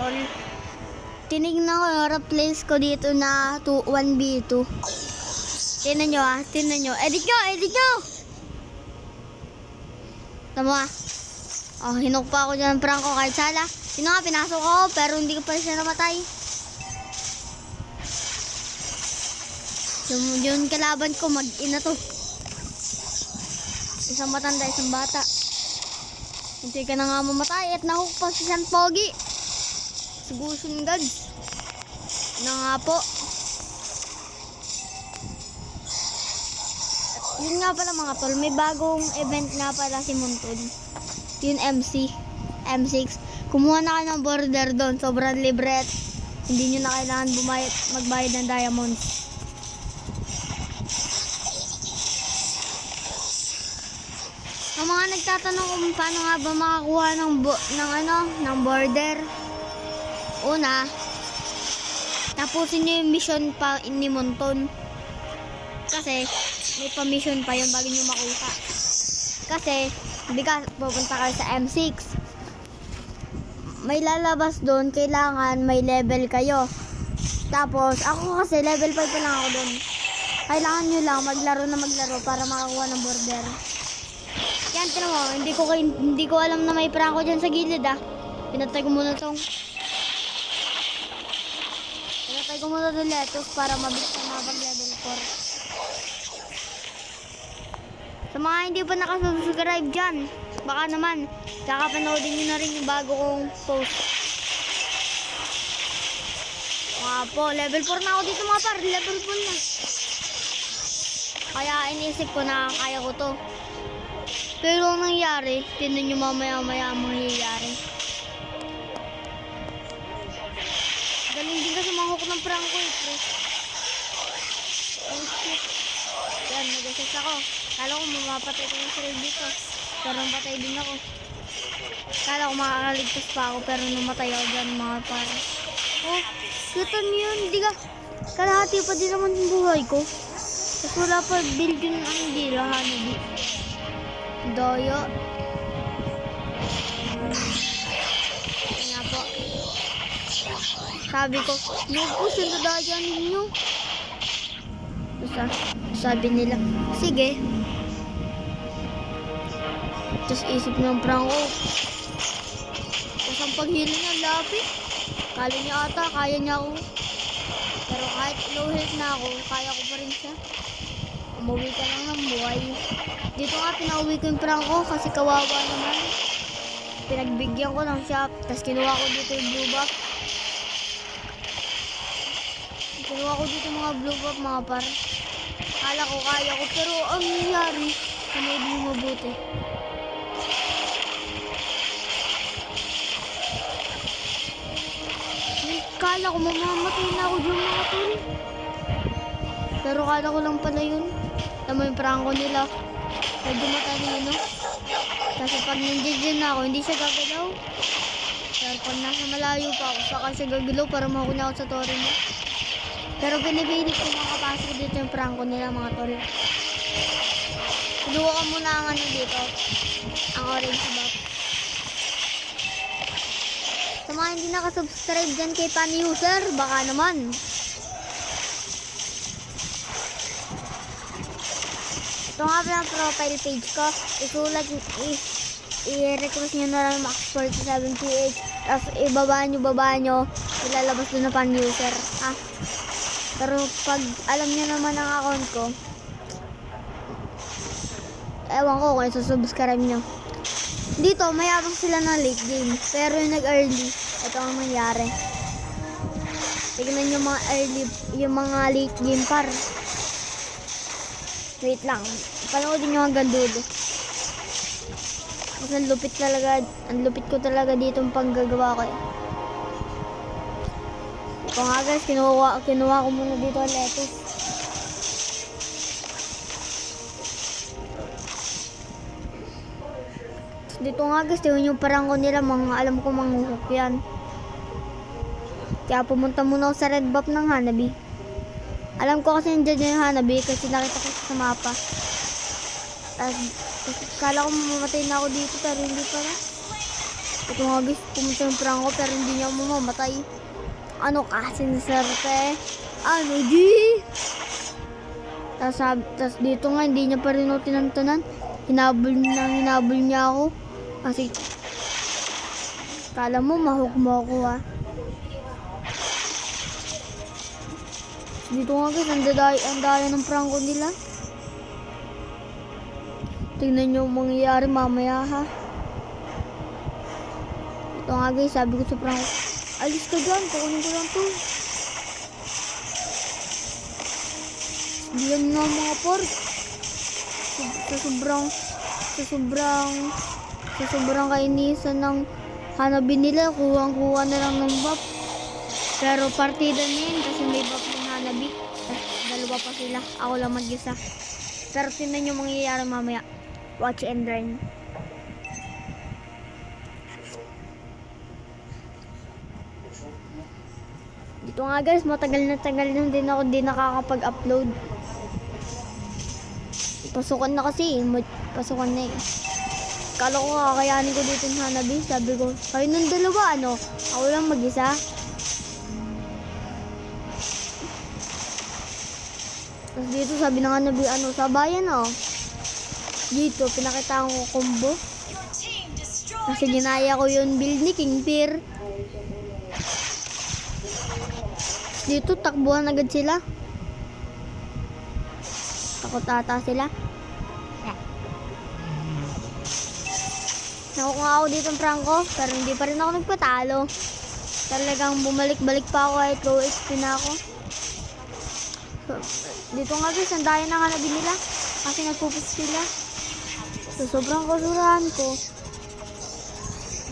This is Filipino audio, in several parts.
tol. Tinignan ko yung replace ko dito na 1v2. Tingnan nyo ah, tingnan nyo. Edit nyo! Tama ah. Oh, hinok pa ako dyan ng prank ko kahit sala. Sino nga, pinasok ako pero hindi ko pa siya namatay. Yung kalaban ko, mag-ina to. Isang matanda, isang bata. Hindi ka na nga mamatay at nahook pa si San Pogi. Sugusun gags. Na nga po. At yun nga pala mga tol, may bagong event nga pala si Montun. Yun M6. Kumuha na kayo ng border doon. Sobrang libre at hindi nyo na kailangan magbayad ng diamonds. Ang mga nagtatanong kung paano nga ba makakuha ng border. Una, tapusin nyo yung mission pa ni Monton. Kasi may pa-mission pa yun bago nyo makuha. Kasi hindi ka pupunta kayo sa M6. May lalabas doon, kailangan may level kayo. Tapos ako kasi level 5 pa lang ako doon. Kailangan nyo lang maglaro para makakuha ng border. Yan, tinan mo, hindi ko alam na may prank ko dyan sa gilid ah. Pinatay ko muna itong lettuce para mabilis na mapag level 4. Sa mga hindi pa nakasubscribe dyan, baka naman, kakapanoodin nyo na rin yung bago kong post. Mga po, level 4 na ako dito mga par, level 4 na. Kaya iniisip ko na kaya ko to. Pero ang nangyari, tinan nyo mamaya ang mangyayari. Galing din kasi manghok ng prank ko pre. Oh shit. Yan, nag-assess ako. Kala ko mamapatay ko yung sarili dito. Pero patay din ako. Kala ko makakaligtas pa ako pero namatay ako dyan mga pare. Oh, kita nyo yun. Hindi ka. Kalahati pa din naman yung buhay ko. Tapos wala pa build yun ang hindi lahanin. Daya. Nga po. Sabi ko, lupus yung daya ninyo. Sabi nila, sige. Tapos isip ng prank ko. Tapos ang paghili niya, lapit. Kala niya ata, kaya niya ako. Pero kahit low health na ako, kaya ko pa rin siya. Umuwi ka lang ng buhay. Dito nga pinauwi ko yung prank ko kasi kawawa naman. Pinagbigyan ko ng shop. Tapos kinuha ko dito yung blue buff. Kinuha ko dito mga blue buff mga par. Kala ko kaya ko pero ang nangyari, hindi mabuti. Kala ko mamamatay na ako dyan mga tol. Pero kala ko lang pala yun. Tama yung prank ko nila. Medyo matalino. Kasi pag nandiyan na ako, hindi siya gagalaw. Pero pag nasa malayo pa ako, saka siya gagalaw para makuha ako sa tore niya. Pero pinipilit ko makapasok dito yung prank ko nila mga tol. Kinuha ko muna ang ano dito. Ang orange buff. Sa mga hindi nakasubscribe dyan kay Pan User, baka naman. Ito nga pala ang profile page ko. Isulat, i-request nyo na lang Max 47PH. Tapos ibaba nyo, ilalabas doon na Pan User. Ah. Pero pag alam nyo naman ang account ko, ewan ko kung isusubscribe nyo. Dito, mayabang sila ng late game. Pero yung nag-early, ito ang nangyari. Tignan nyo mga early, yung mga late game par. Wait lang. Panoodin nyo hanggang dulo. Kasi ang lupit ko talaga dito ang panggagawa ko. Ito nga guys, kinuha ko muna dito ang lettuce. Dito nga guys, tingnan yung parang ko nila, alam ko manghuhok yan. Kaya pumunta muna ako sa red buff ng Hanabi. Alam ko kasi nandiyan yung Hanabi kasi nakita ko sa mapa. Tapos kala ko mamamatay na ako dito pero hindi pala. Ito nga guys, pumunta yung prank ko pero hindi niya mamamatay. Ano kasi naserte? Ano G? Tas dito nga hindi niya pa rin ako tinantanan. Hinabol niya ako. Kasi kala mo mahug mo ako ha. Dito nga guys, ang daya ng prank ko nila. Tingnan nyo ang mangyayari mamaya ha. Ito nga guys, sabi ko sa prank ko, alis ka dyan, kukunin ko lang to. Diyan nga mga pork. Sa sobrang kainisan ng Hanabi nila, kuha na lang ng buff. Pero partida na yun kasi may buff ng Hanabi. Dalawa pa sila, ako lang mag-isa. Pero tingnan nyo mangyayari mamaya. Watch and learn. Dito nga guys, matagal na din ako di nakakapag-upload. Pasukan na kasi, pasukan na eh. Kala ko kakayanin ko dito yung Hanabi. Sabi ko, kayo ng dalawa ano? Ako lang mag-isa. Tapos dito sabi ng Hanabi, ano, sabayan oh. Dito, pinakita ko combo. Kasi ginaya ko yung build ni King Fear. Dito, takbuhan agad sila. Takot ata sila. Nakukuha ako dito ng prank ko, pero hindi pa rin ako nagpatalo. Talagang bumalik-balik pa ako kahit low HP na ako. Dito nga guys, ang daya na Hanabi nila. Kasi nagpupus sila. So, sobrang kasurahan ko.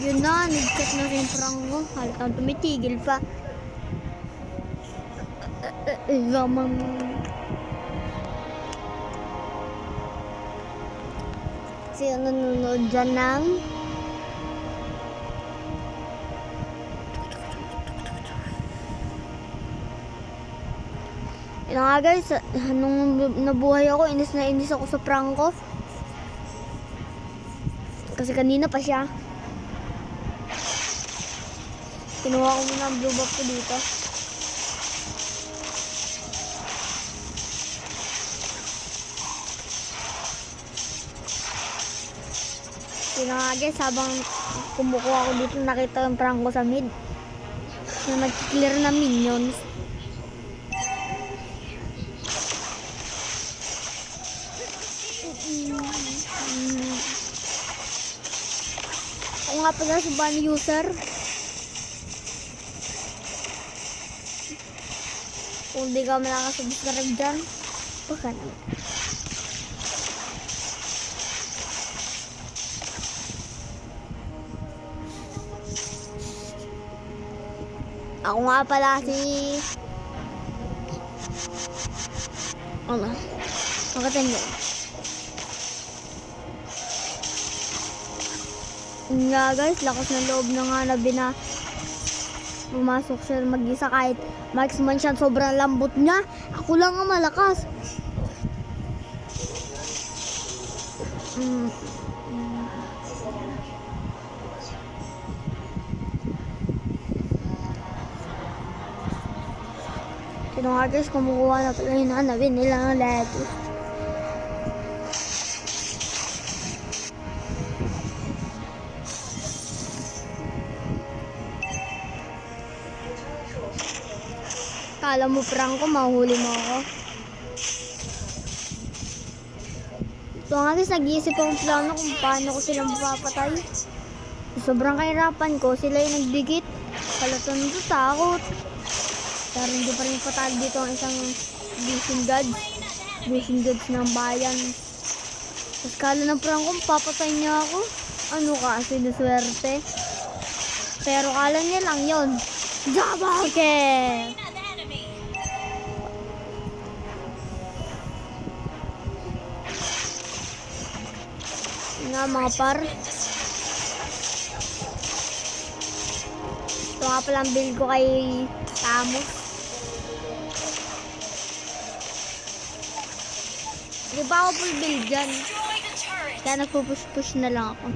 Yun na, nag-check na rin yung prank ko. Halatang tumitigil pa. Gamang... Kasi nanonood dyan ng ito nga guys, nung nabuhay ako, inis na inis ako sa prank ko. Kasi kanina pa siya. Kinuha ko muna ang blue buff ko dito. Yun nga guys, habang kumukuha ako dito, nakita yung prank ko sa mid. Na nag-clear na minions. Ako nga pala sa ban user. Kung di ka malakasubscribe dyan, baka naman. Ako nga pala si... Ano? Makatanda. Nga guys, lakas ng loob ng Hanabi na pumasok siya mag-isa kahit marksman siya, sobrang lambot niya. Ako lang ang malakas. Ito nga guys, kumukuha na pala yung Hanabi nila ng lettuce. Kala mo prank ko, mahuli mo ako. Ito nga guys, nag-iisip akong plano kung paano ko silang mapapatay. Sobrang kahirapan ko, sila yung nagdikit. Kalatan nito, takot. Pero hindi pa rin patalo dito ang isang Vision Gods ng bayan. Tapos kala ng prank ko, papatay niya ako. Ano ka, sinuswerte. Pero kala niya lang yun. Double kill! Nga mga par. Ito nga pala ang build ko kay Tamos. Di ba ako full build dyan? Kaya nagpupush-push na lang ako.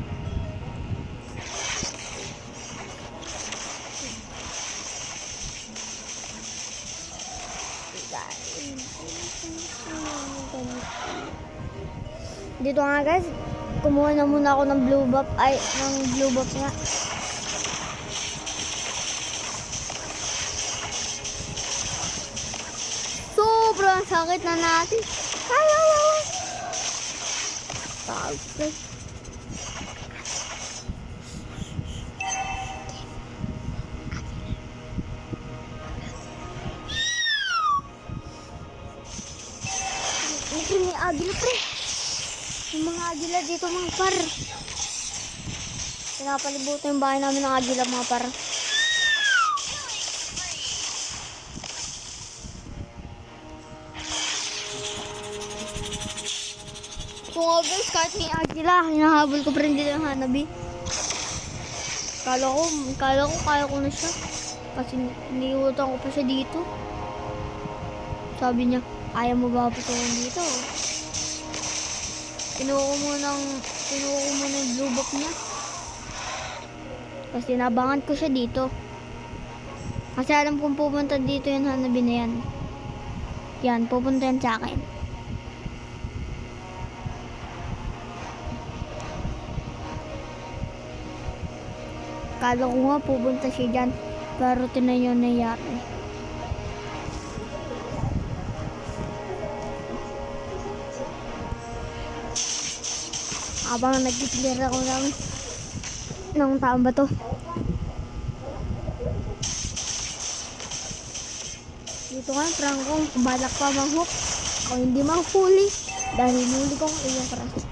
Dito nga guys, kumuha na muna ako ng blue buff, ng blue buff nga. Sobrang sakit na natin. Sakit. May agila pre. Yung mga agila dito mga par. Pinapalibutan yung bahay namin ng agila mga par. So nga guys, kahit may agila, hinahabol ko pa rin dito yung Hanabi. Kala ko kaya ko na siya. Kasi niiwutan ko pa siya dito. Sabi niya, ayaw mo ba patungan dito? Kinuha ko muna yung blue book niya. Kasi nabangan ko siya dito. Kasi alam kong pupunta dito yung Hanabi na yan. Yan, pupunta yan sa akin. Kala ko nga pupunta siya dyan. Pero tinan yun nangyari. Habang nag-clear ako ng taong bato. Dito nga, Franco, balak pa manghuk. Ako hindi mahuli. Dahil huli ko ang iyong crush.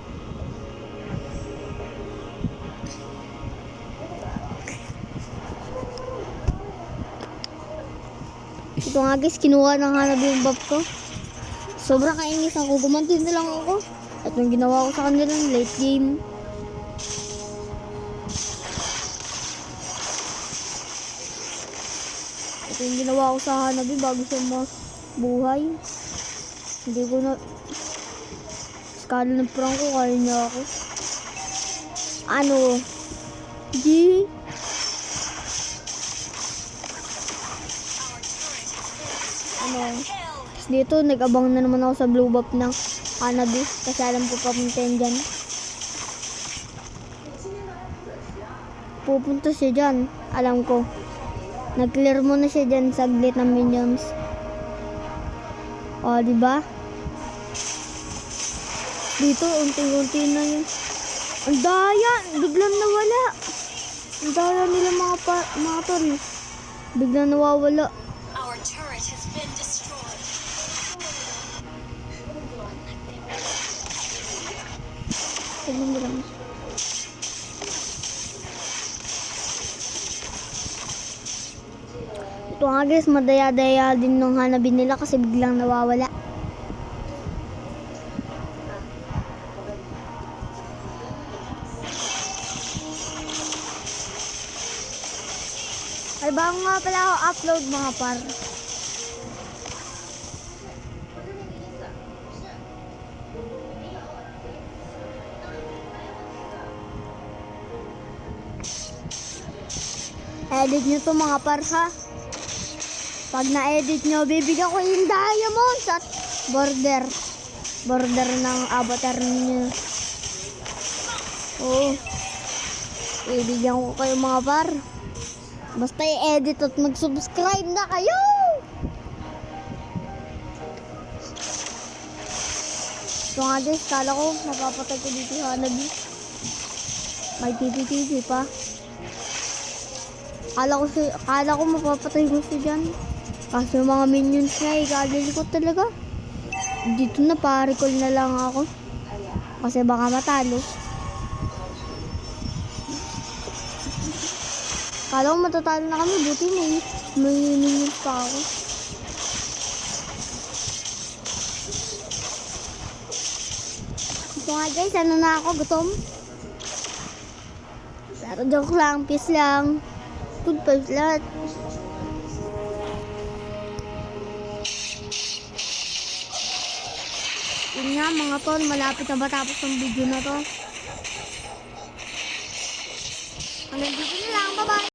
Ito nga guys, kinuha ng Hanabi yung buff ko. Sobrang kainis ako. Gumanti na lang ako. At yung ginawa ko sa kanila late game. Ito yung ginawa ko sa Hanabi bago siya mabuhay. Hindi ko na skala ng prank ko, kaya niya ako. Ano? G? Tapos dito, nag-abang na naman ako sa blue buff ng Hanabi. Kasi alam ko papuntahin dyan. Pupunta siya dyan. Alam ko. Nag-clear mo na siya dyan saglit ng minions. O, diba? Dito, unti-unti na yun. Ang daya! Biglang nawala. Ang daya nila mga tol. Biglang nawawala. Our turret has been destroyed. Tignan mo lang. Ito nga guys, madaya-daya din nung Hanabi nila kasi biglang nawawala. Ay, bago nga pala ako upload mga par. Edit nyo to mga par ha. Pag na-edit nyo, bibigyan ko yung diamonds at border ng avatar niyo. Oo. Ibigyan ko kayo mga par. Basta i-edit at mag-subscribe na kayo. So nga guys, kala ko mapapatay ko dito yung Hanabi. May TV pa. Kala ko mapapatay ko siya dyan. Kasi yung mga minions nga ikalilikot talaga. Dito na pa-recall na lang ako. Kasi baka matalo. Kala ko matatalo na kami. Buti may minions pa ako. Ito nga guys, ano na ako, gutom. Pero joke lang, peace lang. Good vibes lahat. Yun nga mga tol, malapit na matapos ang video na to. Hanggang dito na lang, bye bye!